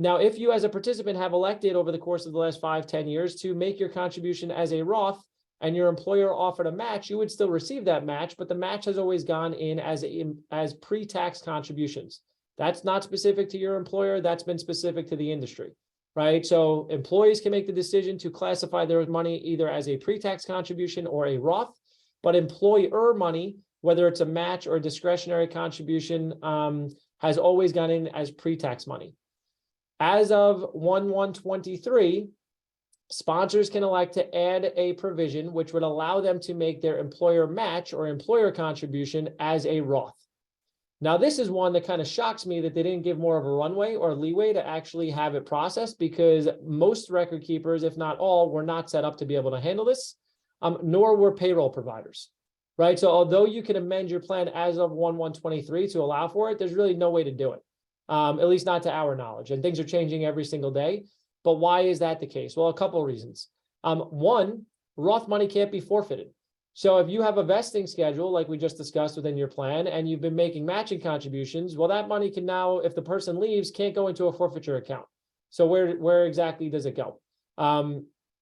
Now, if you as a participant have elected over the course of the last 5-10 years to make your contribution as a Roth, and your employer offered a match, you would still receive that match, but the match has always gone in as pre-tax contributions. That's not specific to your employer. That's been specific to the industry, right? So employees can make the decision to classify their money either as a pre-tax contribution or a Roth, but employer money, whether it's a match or a discretionary contribution, has always gone in as pre-tax money. As of 1/1/23, sponsors can elect to add a provision which would allow them to make their employer match or employer contribution as a Roth. Now, this is one that kind of shocks me that they didn't give more of a runway or leeway to actually have it processed, because most record keepers, if not all, were not set up to be able to handle this, nor were payroll providers, right? So although you can amend your plan as of 1/1/23 to allow for it, there's really no way to do it, at least not to our knowledge. And things are changing every single day. But why is that the case? Well, a couple of reasons. One, Roth money can't be forfeited. So if you have a vesting schedule, like we just discussed within your plan, and you've been making matching contributions, well, that money can now, if the person leaves, can't go into a forfeiture account. So where exactly does it go?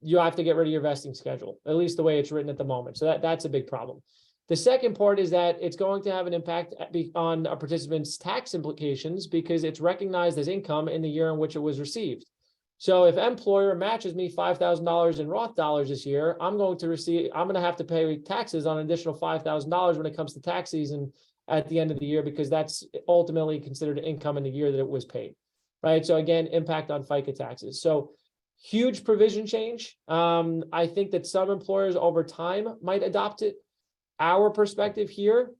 You have to get rid of your vesting schedule, at least the way it's written at the moment. So that's a big problem. The second part is that it's going to have an impact on a participant's tax implications, because it's recognized as income in the year in which it was received. So if employer matches me $5,000 in Roth dollars this year, I'm going to have to pay taxes on an additional $5,000 when it comes to tax season at the end of the year, because that's ultimately considered income in the year that it was paid, right? So again, impact on FICA taxes. So huge provision change. I think that some employers over time might adopt it. Our perspective here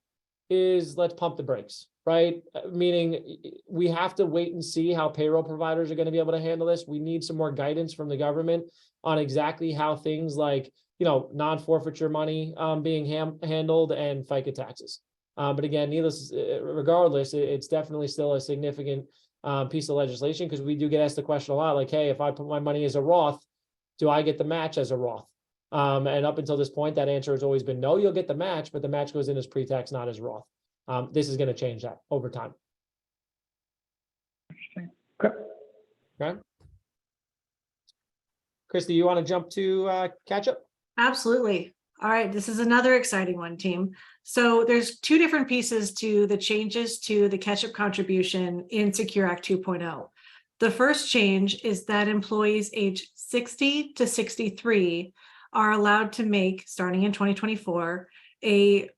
is let's pump the brakes, right? Meaning we have to wait and see how payroll providers are going to be able to handle this. We need some more guidance from the government on exactly how things like, non-forfeiture money being handled and FICA taxes. But again, regardless, it's definitely still a significant piece of legislation, because we do get asked the question a lot, like, hey, if I put my money as a Roth, do I get the match as a Roth? And up until this point, that answer has always been no, you'll get the match, but the match goes in as pre-tax, not as Roth. This is going to change that over time.
Interesting. Okay.
Okay. Christy, you want to jump to catch up?
Absolutely. All right, this is another exciting one, team. So there's two different pieces to the changes to the catch-up contribution in Secure Act 2.0. The first change is that employees age 60 to 63 are allowed to make, starting in 2024, a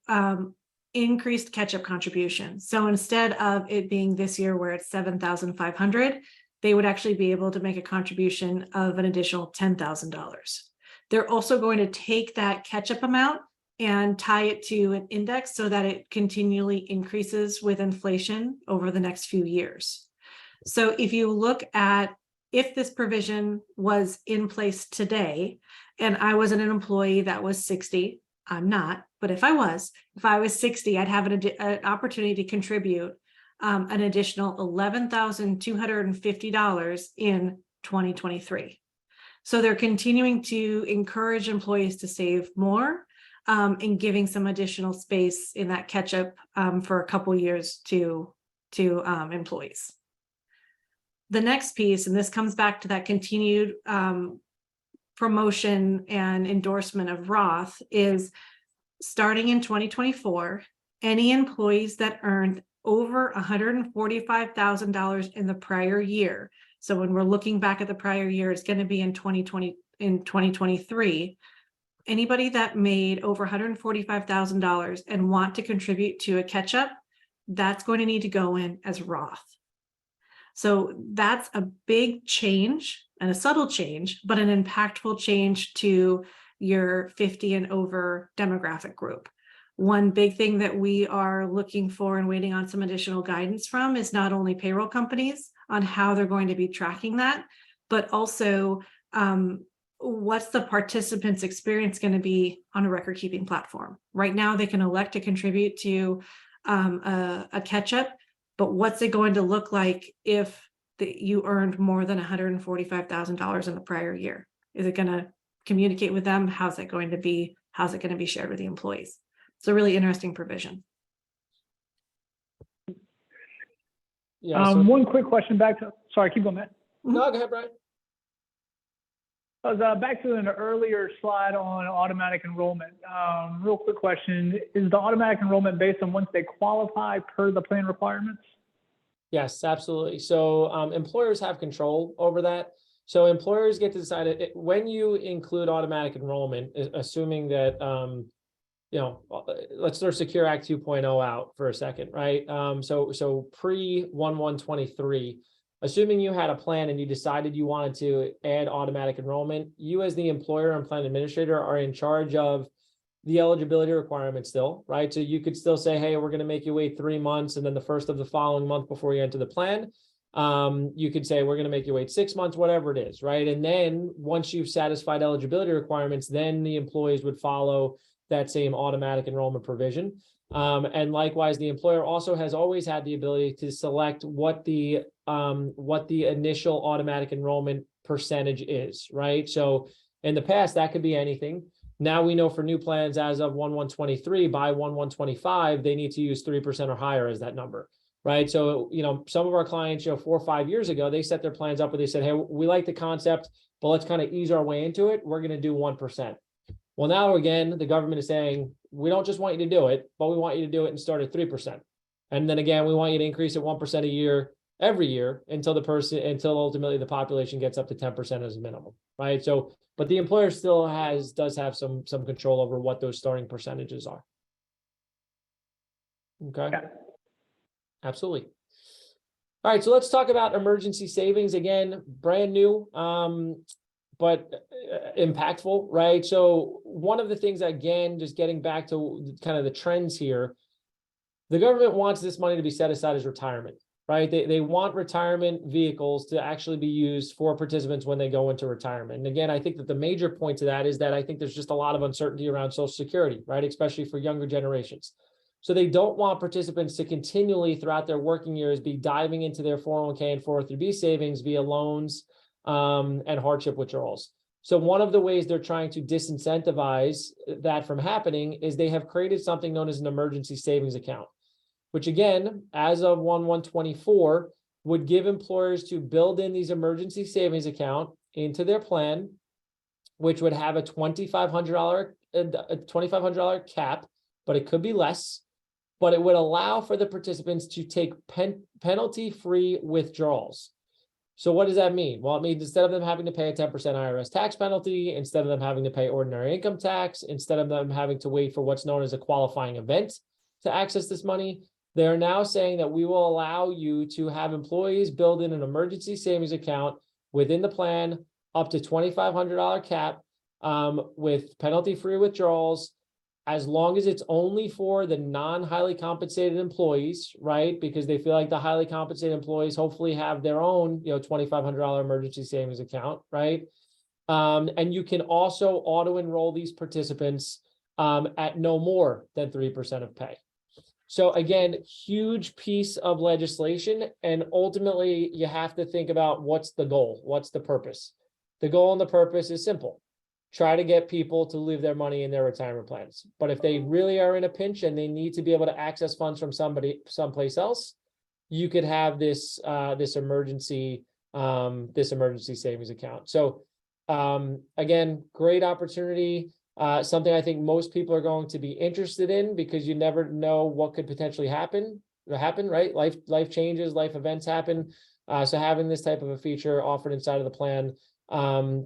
increased catch-up contribution. So instead of it being this year where it's $7,500, they would actually be able to make a contribution of an additional $10,000. They're also going to take that catch-up amount and tie it to an index so that it continually increases with inflation over the next few years. So if you look at if this provision was in place today, and I was an employee that was 60, I'm not, but if I was 60, I'd have an opportunity to contribute an additional $11,250 in 2023. So they're continuing to encourage employees to save more and giving some additional space in that catch up for a couple years to employees. The next piece, and this comes back to that continued promotion and endorsement of Roth, is starting in 2024, any employees that earned over $145,000 in the prior year. So when we're looking back at the prior year, it's going to be in 2023. Anybody that made over $145,000 and want to contribute to a catch-up, that's going to need to go in as Roth. So that's a big change and a subtle change, but an impactful change to your 50 and over demographic group. One big thing that we are looking for and waiting on some additional guidance from is not only payroll companies on how they're going to be tracking that, but also what's the participant's experience going to be on a record keeping platform. Right now, they can elect to contribute to a catch-up, but what's it going to look like if you earned more than $145,000 in the prior year? Is it going to communicate with them? How's it going to be? How's it going to be shared with the employees? It's a really interesting provision.
Yeah.
One quick question back to, sorry, keep going, Matt.
No, go ahead, Brian.
I was back to an earlier slide on automatic enrollment. Real quick question. Is the automatic enrollment based on once they qualify per the plan requirements?
Yes, absolutely. So employers have control over that. So employers get to decide when you include automatic enrollment, assuming that, let's throw Secure Act 2.0 out for a second, right? So pre-1/1/23, assuming you had a plan and you decided you wanted to add automatic enrollment, you as the employer and plan administrator are in charge of the eligibility requirements still, right? So you could still say, hey, we're going to make you wait 3 months, and then the first of the following month before you enter the plan, you could say, we're going to make you wait 6 months, whatever it is, right? And then once you've satisfied eligibility requirements, then the employees would follow that same automatic enrollment provision. And likewise, the employer also has always had the ability to select what the initial automatic enrollment percentage is, right? So in the past, that could be anything. Now we know for new plans as of 1/1/23, by 1/1/25, they need to use 3% or higher as that number, right? So, some of our clients, 4 or 5 years ago, they set their plans up where they said, hey, we like the concept, but let's kind of ease our way into it. We're going to do 1%. Well, now again, the government is saying, we don't just want you to do it, but we want you to do it and start at 3%. And then again, we want you to increase it 1% a year, every year until ultimately the population gets up to 10% as a minimum, right? So, but the employer still does have some control over what those starting percentages are. Okay.
Yeah.
Absolutely. All right, so let's talk about emergency savings. Again, brand new, but impactful, right? So one of the things, again, just getting back to kind of the trends here, the government wants this money to be set aside as retirement, right? They want retirement vehicles to actually be used for participants when they go into retirement. And again, I think that the major point to that is that I think there's just a lot of uncertainty around Social Security, right? Especially for younger generations. So they don't want participants to continually throughout their working years be diving into their 401k and 403b savings via loans and hardship withdrawals. So one of the ways they're trying to disincentivize that from happening is they have created something known as an emergency savings account, which again, as of 1/1/24, would give employers to build in these emergency savings account into their plan, which would have a $2,500 cap, but it could be less. But it would allow for the participants to take penalty-free withdrawals. So what does that mean? Well, it means instead of them having to pay a 10% IRS tax penalty, instead of them having to pay ordinary income tax, instead of them having to wait for what's known as a qualifying event to access this money, they are now saying that we will allow you to have employees build in an emergency savings account within the plan up to $2,500 cap with penalty-free withdrawals, as long as it's only for the non-highly compensated employees, right? Because they feel like the highly compensated employees hopefully have their own, $2,500 emergency savings account, right? And you can also auto-enroll these participants at no more than 3% of pay. So again, huge piece of legislation. And ultimately, you have to think about what's the goal? What's the purpose? The goal and the purpose is simple. Try to get people to leave their money in their retirement plans. But if they really are in a pinch and they need to be able to access funds from someplace else, you could have this emergency savings account. So again, great opportunity. Something I think most people are going to be interested in because you never know what could potentially happen, right? Life changes, life events happen. So having this type of a feature offered inside of the plan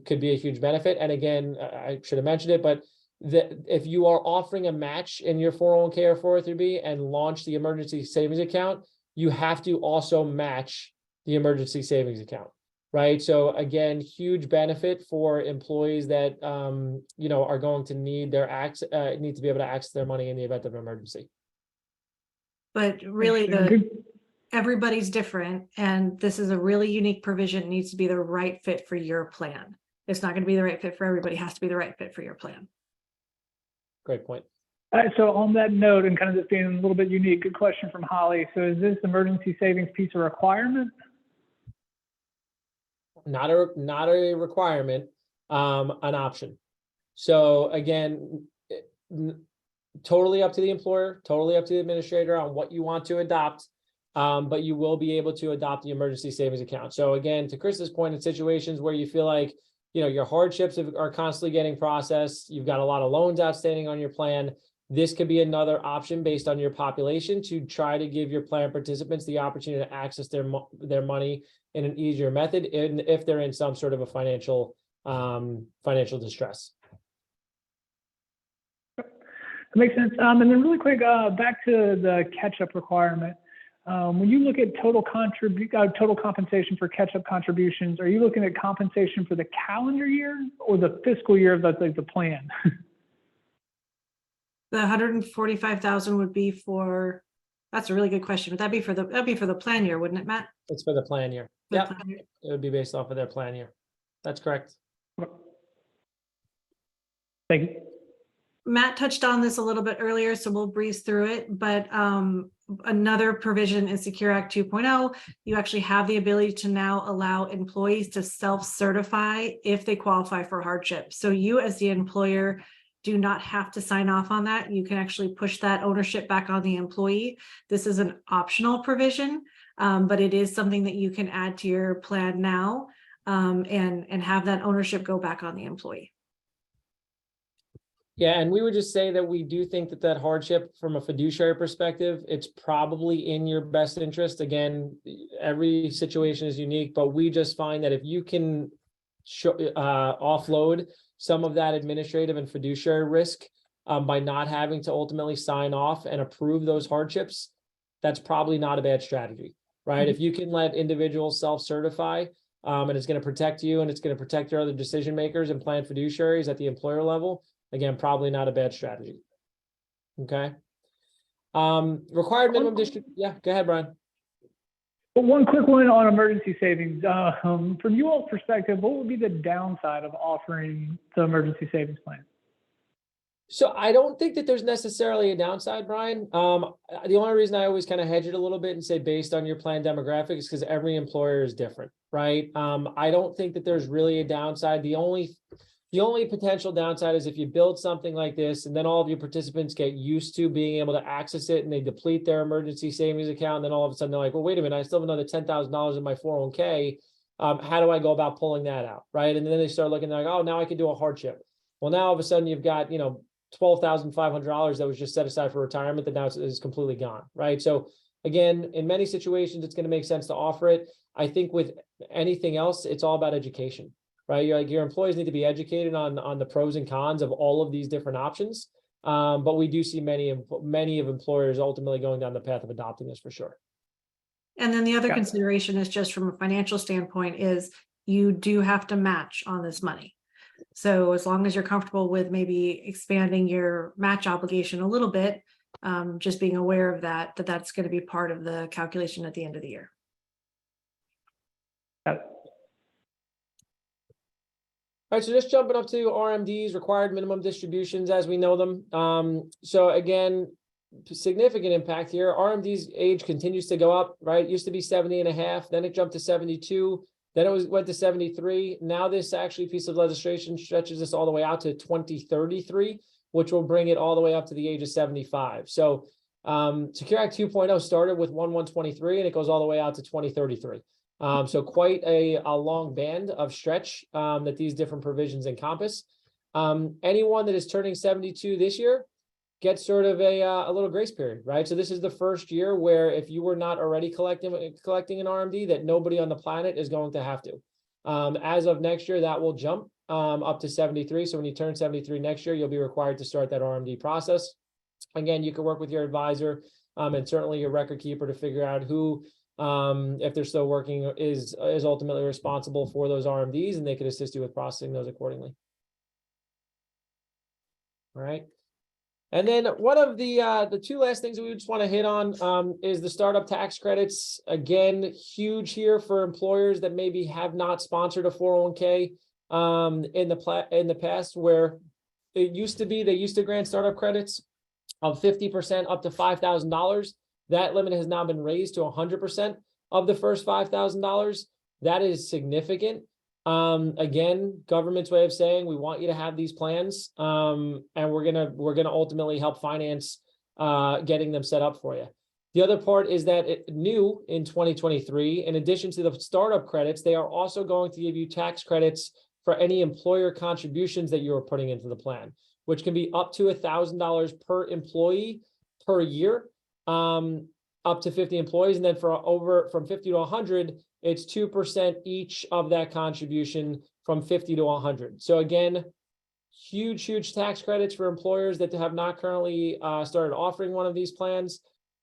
could be a huge benefit. And again, I should have mentioned it, but if you are offering a match in your 401k or 403b and launch the emergency savings account, you have to also match the emergency savings account, right? So again, huge benefit for employees that are going to need need to be able to access their money in the event of an emergency.
But really, everybody's different, and this is a really unique provision. It needs to be the right fit for your plan. It's not going to be the right fit for everybody. It has to be the right fit for your plan.
Great point.
So on that note, and kind of this being a little bit unique, good question from Holly. So is this emergency savings piece a requirement?
Not a requirement, an option. So again, totally up to the employer, totally up to the administrator on what you want to adopt. But you will be able to adopt the emergency savings account. So again, to Chris's point, in situations where you feel like your hardships are constantly getting processed. You've got a lot of loans outstanding on your plan. This could be another option based on your population to try to give your plan participants the opportunity to access their money in an easier method, and if they're in some sort of a financial distress.
That makes sense. And then really quick, back to the catch-up requirement. When you look at total compensation for catch-up contributions, are you looking at compensation for the calendar year or the fiscal year of the plan?
The 145,000 would be for, that's a really good question. Would that'd be for the plan year, wouldn't it, Matt?
It's for the plan year. Yeah, it would be based off of their plan year. That's correct.
Thank you.
Matt touched on this a little bit earlier, so we'll breeze through it. But another provision in Secure Act 2.0, you actually have the ability to now allow employees to self-certify if they qualify for hardship. So you as the employer do not have to sign off on that. You can actually push that ownership back on the employee. This is an optional provision, but it is something that you can add to your plan now, and have that ownership go back on the employee.
Yeah, and we would just say that we do think that hardship from a fiduciary perspective, it's probably in your best interest. Again, every situation is unique, but we just find that if you can offload some of that administrative and fiduciary risk by not having to ultimately sign off and approve those hardships, that's probably not a bad strategy, right? If you can let individuals self-certify, and it's going to protect you and it's going to protect your other decision makers and plan fiduciaries at the employer level, again, probably not a bad strategy. Okay. Required minimum distribution. Yeah, go ahead, Brian.
But one quick one on emergency savings. From you all's perspective, what would be the downside of offering the emergency savings plan?
So I don't think that there's necessarily a downside, Brian. The only reason I always kind of hedge it a little bit and say based on your plan demographic is because every employer is different, right? I don't think that there's really a downside. The only potential downside is if you build something like this and then all of your participants get used to being able to access it and they deplete their emergency savings account. And then all of a sudden they're like, well, wait a minute, I still have another $10,000 in my 401k. How do I go about pulling that out? Right. And then they start looking like, oh, now I can do a hardship. Well, now all of a sudden you've got, $12,500 that was just set aside for retirement that now is completely gone. Right. So again, in many situations, it's going to make sense to offer it. I think with anything else, it's all about education. Right, your employees need to be educated on the pros and cons of all of these different options. But we do see many of employers ultimately going down the path of adopting this for sure.
And then the other consideration is just from a financial standpoint is you do have to match on this money. So as long as you're comfortable with maybe expanding your match obligation a little bit, just being aware of that's going to be part of the calculation at the end of the year.
Got it.
All right, so just jumping up to RMDs, required minimum distributions as we know them. So again, significant impact here. RMD's age continues to go up, right? It used to be 70 and a half, then it jumped to 72, then it went to 73. Now this actually piece of legislation stretches this all the way out to 2033, which will bring it all the way up to the age of 75. So Secure Act 2.0 started with 1/1/23 and it goes all the way out to 2033. So quite a long band of stretch that these different provisions encompass. Anyone that is turning 72 this year gets sort of a little grace period, right? So this is the first year where if you were not already collecting an RMD, that nobody on the planet is going to have to. As of next year, that will jump up to 73. So when you turn 73 next year, you'll be required to start that RMD process. Again, you can work with your advisor and certainly your record keeper to figure out who, if they're still working, is ultimately responsible for those RMDs, and they could assist you with processing those accordingly. All right. And then one of the two last things that we just want to hit on is the startup tax credits. Again, huge here for employers that maybe have not sponsored a 401k in the past, where it used to be they used to grant startup credits of 50% up to $5,000. That limit has now been raised to 100% of the first $5,000. That is significant. Again, government's way of saying we want you to have these plans, and we're gonna ultimately help finance getting them set up for you. The other part is that new in 2023, in addition to the startup credits, they are also going to give you tax credits for any employer contributions that you are putting into the plan, which can be up to $1,000 per employee per year, up to 50 employees. And then from 50 to 100, it's 2% each of that contribution from 50 to 100. So again, huge tax credits for employers that have not currently started offering one of these plans.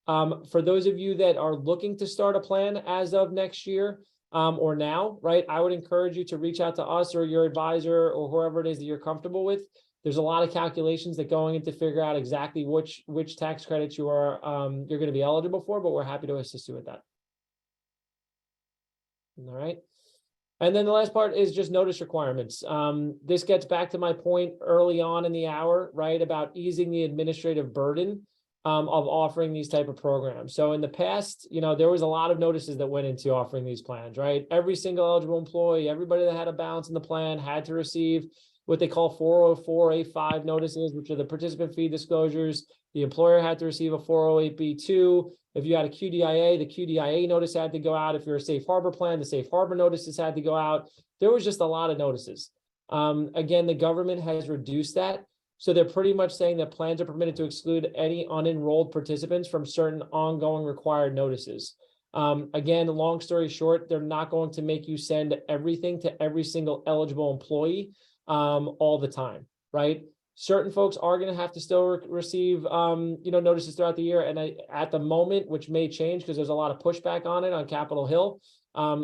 For those of you that are looking to start a plan as of next year or now, right, I would encourage you to reach out to us or your advisor or whoever it is that you're comfortable with. There's a lot of calculations that going in to figure out exactly which tax credits you're going to be eligible for, but we're happy to assist you with that. All right. And then the last part is just notice requirements. This gets back to my point early on in the hour, right, about easing the administrative burden of offering these type of programs. So in the past, there was a lot of notices that went into offering these plans, right? Every single eligible employee, everybody that had a balance in the plan had to receive what they call 404A5 notices, which are the participant fee disclosures. The employer had to receive a 408B2. If you had a QDIA, the QDIA notice had to go out. If you're a safe harbor plan, the safe harbor notices had to go out. There was just a lot of notices. Again, the government has reduced that. So they're pretty much saying that plans are permitted to exclude any unenrolled participants from certain ongoing required notices. Again, long story short, they're not going to make you send everything to every single eligible employee all the time, right? Certain folks are going to have to still receive, notices throughout the year. And at the moment, which may change because there's a lot of pushback on it on Capitol Hill,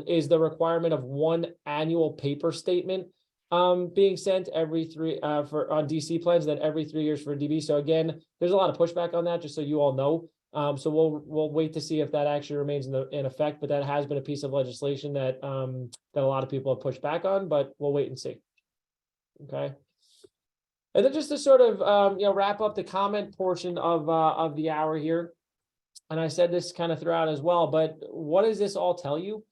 is the requirement of one annual paper statement being sent every on DC plans, then every 3 years for DB. So again, there's a lot of pushback on that, just so you all know. So we'll wait to see if that actually remains in effect. But that has been a piece of legislation that that a lot of people have pushed back on. But we'll wait and see. Okay. And then just to sort of wrap up the comment portion of the hour here, and I said this kind of throughout as well, but what does this all tell you?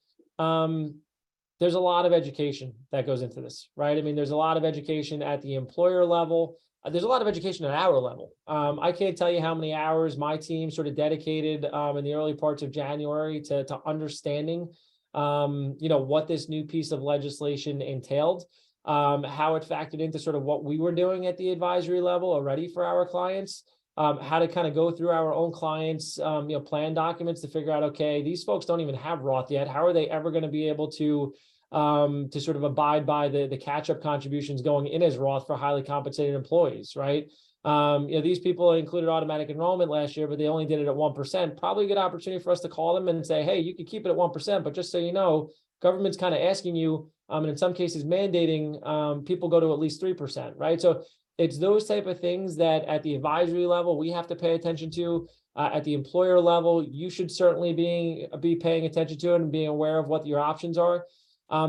There's a lot of education that goes into this, right? I mean, there's a lot of education at the employer level. There's a lot of education at our level. I can't tell you how many hours my team sort of dedicated in the early parts of January to understanding, what this new piece of legislation entailed. How it factored into sort of what we were doing at the advisory level already for our clients, how to kind of go through our own clients, plan documents to figure out, okay, these folks don't even have Roth yet. How are they ever going to be able to sort of abide by the catch-up contributions going in as Roth for highly compensated employees, right? These people included automatic enrollment last year, but they only did it at 1%. Probably a good opportunity for us to call them and say, hey, you could keep it at 1%, but just so you know, government's kind of asking you, and in some cases mandating people go to at least 3%, right? So it's those type of things that at the advisory level, we have to pay attention to. At the employer level, you should certainly be paying attention to it and being aware of what your options are,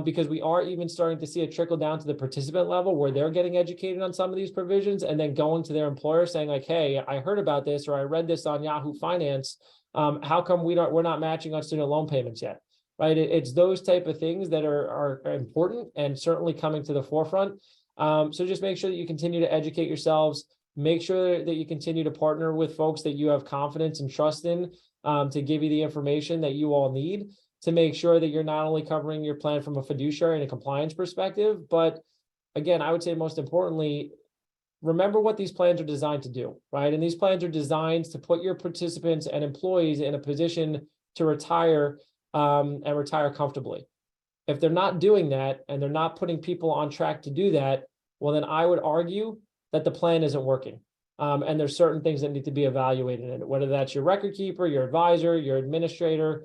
because we are even starting to see it trickle down to the participant level where they're getting educated on some of these provisions and then going to their employer saying like, hey, I heard about this, or I read this on Yahoo Finance. How come we're not matching on student loan payments yet? Right? It's those type of things that are important and certainly coming to the forefront. So just make sure that you continue to educate yourselves. Make sure that you continue to partner with folks that you have confidence and trust in to give you the information that you all need to make sure that you're not only covering your plan from a fiduciary and a compliance perspective, but again, I would say most importantly, remember what these plans are designed to do, right? And these plans are designed to put your participants and employees in a position to retire and retire comfortably. If they're not doing that and they're not putting people on track to do that, well, then I would argue that the plan isn't working. And there's certain things that need to be evaluated in it, whether that's your record keeper, your advisor, your administrator,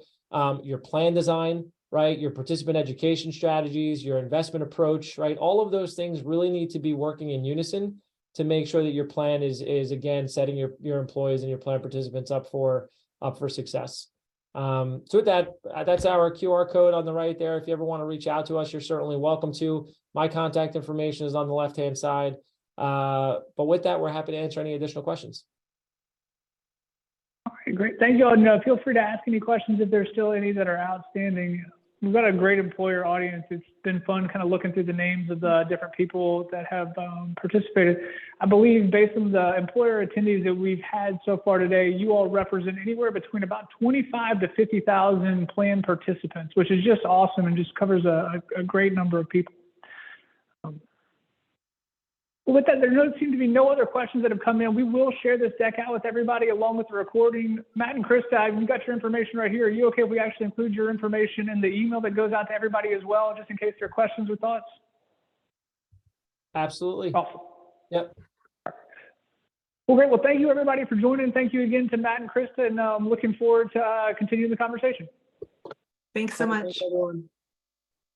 your plan design, right? Your participant education strategies, your investment approach, right? All of those things really need to be working in unison to make sure that your plan is again, setting your employees and your plan participants up for success. So with that, that's our QR code on the right there. If you ever want to reach out to us, you're certainly welcome to. My contact information is on the left-hand side. But with that, we're happy to answer any additional questions.
All right, great. Thank you all. No, feel free to ask any questions if there's still any that are outstanding. We've got a great employer audience. It's been fun kind of looking through the names of the different people that have participated. I believe based on the employer attendees that we've had so far today, you all represent anywhere between about 25 to 50,000 plan participants, which is just awesome and just covers a great number of people. Well, with that, there don't seem to be no other questions that have come in. We will share this deck out with everybody along with the recording. Matt and Krista, you got your information right here. Are you okay if we actually include your information in the email that goes out to everybody as well, just in case there are questions or thoughts?
Absolutely.
Awesome.
Yep.
Well, great. Well, thank you everybody for joining. Thank you again to Matt and Krista, and I'm looking forward to continuing the conversation.
Thanks so much.
Thanks, everyone.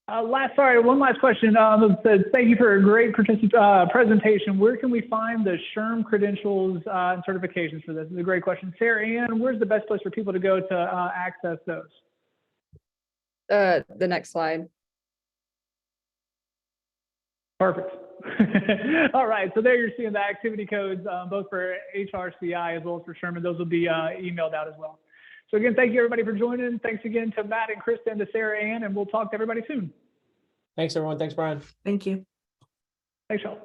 One last question. It says, thank you for a great presentation. Where can we find the SHRM credentials and certifications for this? This is a great question. Sarah Ann, where's the best place for people to go to access those?
The next slide.
Perfect. All right, so there you're seeing the activity codes, both for HRCI as well as for Sherman. Those will be emailed out as well. So again, thank you everybody for joining. Thanks again to Matt and Krista and to Sarah Ann, and we'll talk to everybody soon.
Thanks, everyone. Thanks, Brian.
Thank you.
Thanks, y'all.